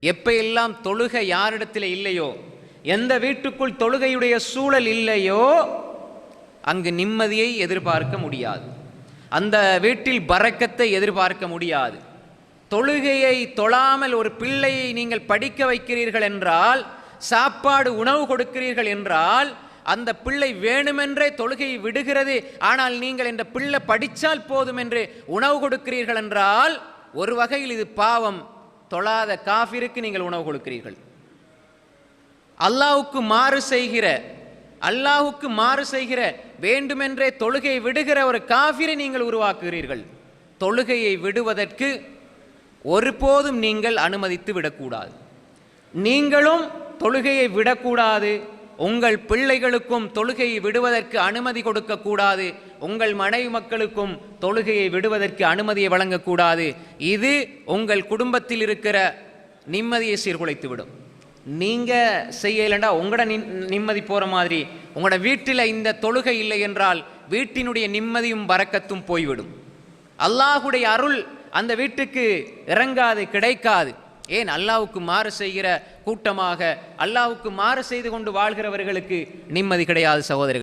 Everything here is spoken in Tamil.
எப்ப எல்லாம் தொழுகை யாரிடத்தில் இல்லையோ, எந்த வீட்டுக்குள் தொழுகையுடைய சூழல் இல்லையோ அங்கு நிம்மதியை எதிர்பார்க்க முடியாது, அந்த வீட்டில் பரக்கத்தை எதிர்பார்க்க முடியாது. தொழுகையை தொழாமல் ஒரு பிள்ளையை நீங்கள் படிக்க வைக்கிறீர்கள் என்றால், சாப்பாடு உணவு கொடுக்கிறீர்கள் என்றால், அந்த பிள்ளை வேணுமென்றே தொழுகையை விடுகிறது. ஆனால் நீங்கள் இந்த பிள்ளை படித்தால் போதும் என்று உணவு கொடுக்கிறீர்கள் என்றால், ஒரு வகையில் இது பாவம். தொழாத காஃபிருக்கு நீங்கள் உணவு கொடுக்கிறீர்கள். அல்லாஹ்வுக்கு மாறு செய்கிற வேண்டுமென்றே தொழுகையை விடுகிற ஒரு காஃபிரை நீங்கள் உருவாக்குகிறீர்கள். தொழுகையை விடுவதற்கு ஒருபோதும் நீங்கள் அனுமதித்து விடக்கூடாது. நீங்களும் தொழுகையை விடக்கூடாது, உங்கள் பிள்ளைகளுக்கும் தொழுகையை விடுவதற்கு அனுமதி கொடுக்கக்கூடாது, உங்கள் மனைவி மக்களுக்கும் தொழுகையை விடுவதற்கு அனுமதியை வழங்கக்கூடாது. இது உங்கள் குடும்பத்தில் இருக்கிற நிம்மதியை சீர்குலைத்துவிடும். நீங்கள் செய்யலைண்டா உங்களோட நிம்மதி போகிற மாதிரி, உங்களோட வீட்டில் இந்த தொழுகை இல்லை என்றால் வீட்டினுடைய நிம்மதியும் பரக்கத்தும் போய்விடும். அல்லாஹுடைய அருள் அந்த வீட்டுக்கு இறங்காது, கிடைக்காது. ஏன்? அல்லாஹ்வுக்கு மாறு செய்கிற கூட்டமாக, அல்லாஹ்வுக்கு மாறு செய்து கொண்டு வாழ்கிறவர்களுக்கு நிம்மதி கிடையாது சகோதரர்கள்.